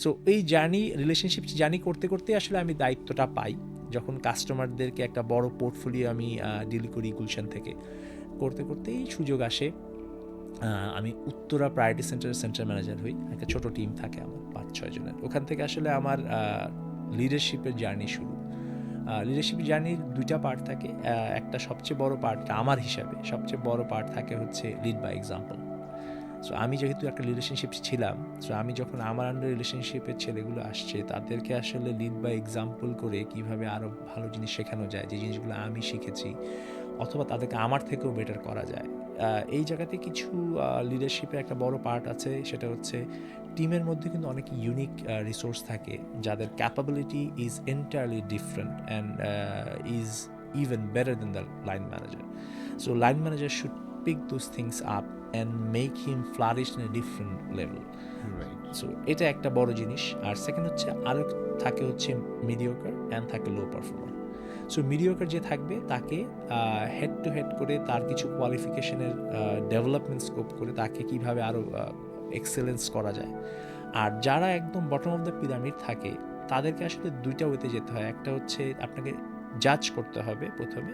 So এই relationship journey করতে করতে আসলে আমি দায়িত্বটা পাই, যখন কাস্টমারদেরকে একটা বড় পোর্টফোলিও আমি ডিল করি গুলশান থেকে, করতে করতেই সুযোগ আসে আমি উত্তরা প্রায়োরিটি সেন্টারের সেন্টার ম্যানেজার হই। একটা ছোট টিম থাকে আমার 5-6 জনের। ওখান থেকে আসলে আমার লিডারশিপের জার্নি শুরু। লিডারশিপের জার্নির 2টা পার্ট থাকে। একটা সবচেয়ে বড় পার্ট, আমার হিসাবে সবচেয়ে বড় পার্ট থাকে হচ্ছে লিড বাই এক্সাম্পল। সো আমি যেহেতু একটা রিলেশনশিপ ছিলাম, সো আমি যখন আমার আন্ডার রিলেশনশিপের ছেলেগুলো আসছে তাদেরকে আসলে লিড বাই এক্সাম্পল করে কীভাবে আরও ভালো জিনিস শেখানো যায়, যে জিনিসগুলো আমি শিখেছি, অথবা তাদেরকে আমার থেকেও বেটার করা যায়। এই জায়গাতে কিছু লিডারশিপের একটা বড় পার্ট আছে, সেটা হচ্ছে টিমের মধ্যে কিন্তু অনেক ইউনিক রিসোর্স থাকে যাদের capability is entirely different and is even better then the line manager. So line manager should pick those things up and make him flourish in a different level. So এটা একটা বড় জিনিস। আর second হচ্ছে আরও থাকে হচ্ছে মিডিওকার অ্যান্ড থাকে লো performer. So mediocre যে থাকবে তাকে হেড টু হেড করে তার কিছু কোয়ালিফিকেশনের ডেভেলপমেন্ট স্কোপ করে তাকে কীভাবে আরও এক্সেলেন্স করা যায়। আর যারা একদম বটম অফ দ্য পিরামিড থাকে তাদেরকে আসলে 2টা ওয়েতে যেতে হয়। একটা হচ্ছে আপনাকে জাজ করতে হবে প্রথমে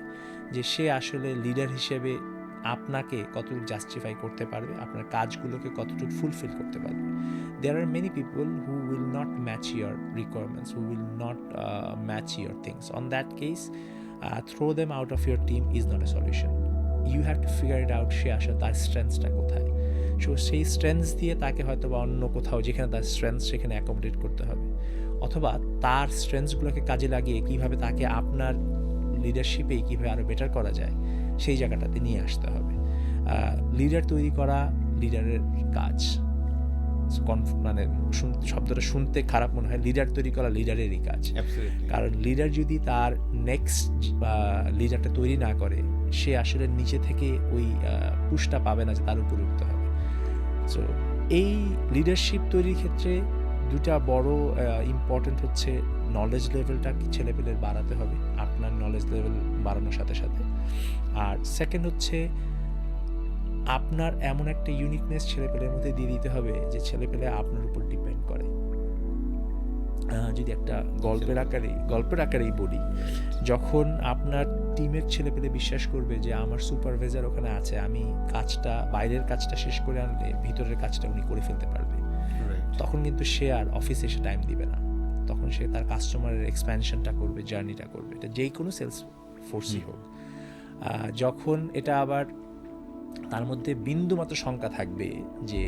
যে সে আসলে লিডার হিসেবে আপনাকে কতটুকু জাস্টিফাই করতে পারবে, আপনার কাজগুলোকে কতটুকু ফুলফিল করতে পারবে। There are many people who will not match your requirements, who will not match your things. On that case throw them out of your team is not a solution. You have to figure it out সে আসলে তার স্ট্রেংথসটা কোথায়। So সেই strengths দিয়ে তাকে হয়তো বা অন্য কোথাও যেখানে তার স্ট্রেংথস সেখানে অ্যাকোমোডেট করতে হবে, অথবা তার স্ট্রেংথসগুলোকে কাজে লাগিয়ে কীভাবে তাকে আপনার লিডারশিপে কীভাবে আরও বেটার করা যায় সেই জায়গাটাতে নিয়ে আসতে হবে। লিডার তৈরি করা লিডারের কাজ, মানে শব্দটা শুনতে খারাপ মনে হয়, লিডার তৈরি করা লিডারেরই কাজ। কারণ লিডার যদি তার নেক্সট লিডারটা তৈরি না করে, সে আসলে নিচে থেকে ওই পুশটা পাবে না যে তার উপরে উঠতে হবে। সো এই লিডারশিপ তৈরির ক্ষেত্রে 2টা বড় ইম্পর্টেন্ট হচ্ছে নলেজ লেভেলটা ছেলেপেলের বাড়াতে হবে, আপনার নলেজ লেভেল বাড়ানোর সাথে সাথে। আর সেকেন্ড হচ্ছে আপনার এমন একটা ইউনিকনেস ছেলেপেলের মধ্যে দিয়ে দিতে হবে যে ছেলেপেলে আপনার উপর ডিপেন্ড করে। যদি একটা গল্পের আকারেই বলি, যখন আপনার টিমের ছেলেপেলে বিশ্বাস করবে যে আমার সুপারভাইজার ওখানে আছে, আমি কাজটা বাইরের কাজটা শেষ করে আনলে ভিতরের কাজটা উনি করে ফেলতে পারবে, তখন কিন্তু সে আর অফিসে এসে টাইম দিবে না, তখন সে তার কাস্টমারের এক্সপ্যানশনটা করবে, জার্নিটা করবে, এটা যেই কোনো সেলস ফোর্সই হোক। যখন এটা আবার তার মধ্যে বিন্দুমাত্র শঙ্কা থাকবে যে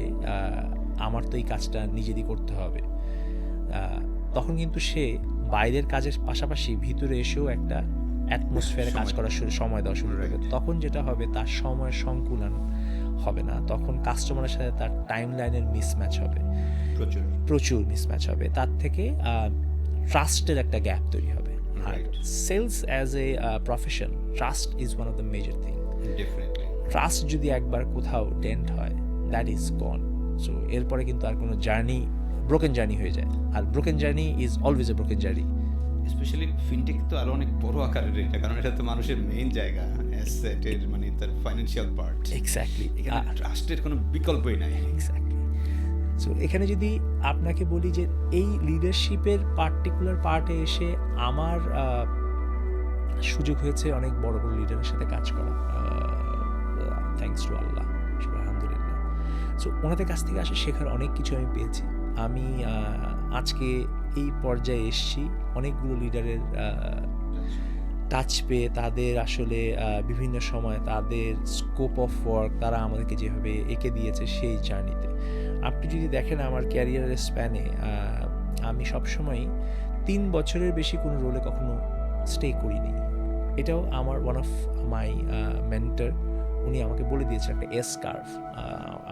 আমার তো এই কাজটা নিজেরই করতে হবে, তখন কিন্তু সে বাইরের কাজের পাশাপাশি ভিতরে এসেও একটা অ্যাটমসফিয়ারে কাজ করার সময় দেওয়া শুরু করবে। তখন যেটা হবে, তার সময়ের সংকুলন হবে না, তখন কাস্টমারের সাথে তার টাইম লাইনের মিসম্যাচ হবে, প্রচুর মিসম্যাচ হবে, তার থেকে ট্রাস্টের একটা গ্যাপ তৈরি হবে। আর sales as a profession, trust is one of the major thing. Trust যদি একবার কোথাও ডেন্ট হয়, দ্যাট ইজ গন। সো এরপরে কিন্তু আর কোনো জার্নি ব্রোকেন জার্নি হয়ে যায়, আর broken journey is always a broken journey. Specially fintech তো আরো অনেক বড় আকারের এটা, কারণ এটা তো মানুষের মেইন জায়গা, অ্যাসেটের মানে তার ফাইন্যান্সিয়াল পার্ট। এক্স্যাক্টলি, এখানে ট্রাস্টের কোনো বিকল্পই নাই। এক্স্যাক্টলি। সো এখানে যদি আপনাকে বলি যে এই লিডারশিপের পার্টিকুলার পার্টে এসে আমার সুযোগ হয়েছে অনেক বড় বড় লিডারের সাথে কাজ করা, থ্যাঙ্কস টু আল্লাহ, আলহামদুলিল্লাহ। সো ওনাদের কাছ থেকে আসে শেখার অনেক কিছু আমি পেয়েছি। আমি আজকে এই পর্যায়ে এসেছি অনেকগুলো লিডারের টাচ পেয়ে, তাদের আসলে বিভিন্ন সময় তাদের স্কোপ অফ ওয়ার্ক তারা আমাদেরকে যেভাবে এঁকে দিয়েছে সেই জার্নিতে। আপনি যদি দেখেন আমার ক্যারিয়ারের স্প্যানে আমি সবসময় 3 বছরের বেশি কোনো রোলে কখনো স্টে করিনি। এটাও আমার ওয়ান অফ মাই মেন্টর, উনি আমাকে বলে দিয়েছেন একটা এস কার্ভ।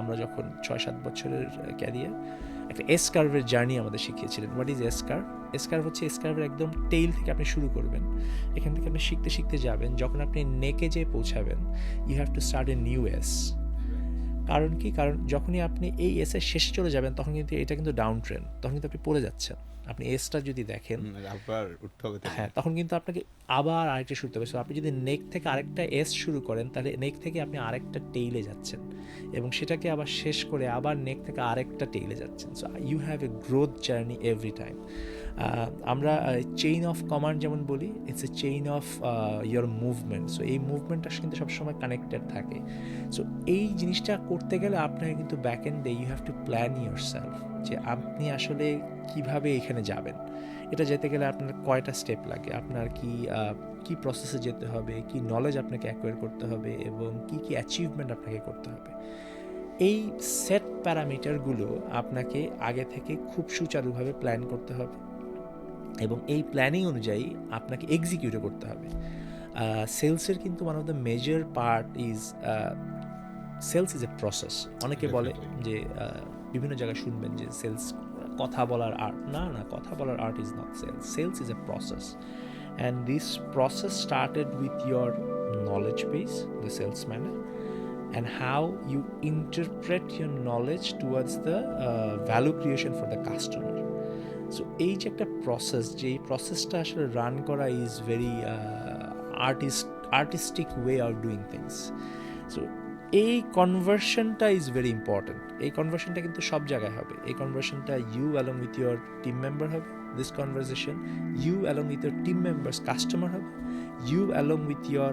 আমরা যখন 6-7 বছরের ক্যারিয়ার, একটা এস কার্ভের জার্নি আমাদের শিখিয়েছিলেন। What is S curve? S curve হচ্ছে এস কার্ভের একদম টেইল থেকে আপনি শুরু করবেন, এখান থেকে আপনি শিখতে শিখতে যাবেন, যখন আপনি নেকে যেয়ে পৌঁছাবেন, you have to start a new S. কারণ কি, কারণ যখনই আপনি এই এসের শেষে চলে যাবেন তখন কিন্তু এটা কিন্তু ডাউন ট্রেন্ড, তখন কিন্তু আপনি পড়ে যাচ্ছেন। আপনি এসটা যদি দেখেন, আবার উঠতে হবে থেকে। হ্যাঁ, তখন কিন্তু আপনাকে আবার আরেকটা শুরু করতে হবে। সো আপনি যদি নেক থেকে আরেকটা এস শুরু করেন, তাহলে নেক থেকে আপনি আরেকটা টেইলে যাচ্ছেন এবং সেটাকে আবার শেষ করে আবার নেক থেকে আরেকটা টেইলে যাচ্ছেন। So you have a growth journey every time. আমরা চেইন অফ কমান্ড যেমন বলি, it's a chain of your movement. So এই মুভমেন্টটা কিন্তু সবসময় কানেক্টেড থাকে। সো এই জিনিসটা করতে গেলে আপনাকে কিন্তু ব্যাক এন্ডে you have to plan yourself, যে আপনি আসলে কিভাবে এখানে যাবেন। এটা যেতে গেলে আপনার কয়টা স্টেপ লাগে, আপনার কি প্রসেসে যেতে হবে, কি নলেজ আপনাকে অ্যাকোয়ার করতে হবে এবং কি অ্যাচিভমেন্ট আপনাকে করতে হবে। এই সেট প্যারামিটারগুলো আপনাকে আগে থেকে খুব সুচারুভাবে প্ল্যান করতে হবে এবং এই প্ল্যানিং অনুযায়ী আপনাকে এক্সিকিউটও করতে হবে। সেলসের কিন্তু one of the major part is sales is a process. অনেকে বলে যে বিভিন্ন জায়গায় শুনবেন যে সেলস কথা বলার আর্ট। না, কথা বলার art is not sales. Sales is a process, and this process started with your knowledge base, the sales manner, and how you interpret your knowledge towards the value creation for the customer. So এই যে একটা process, যে এই প্রসেসটা আসলে run করা is very artistic way of doing things. So এই কনভার্সনটা is very important. এই কনভার্সনটা কিন্তু সব জায়গায় হবে। এই কনভার্সনটা you along with your team member হবে, this conversation you along with your team members customer হবে, you along with your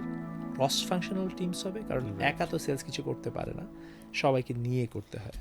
cross functional teams হবে। কারণ একা তো সেলস কিছু করতে পারে না, সবাইকে নিয়ে করতে হয়।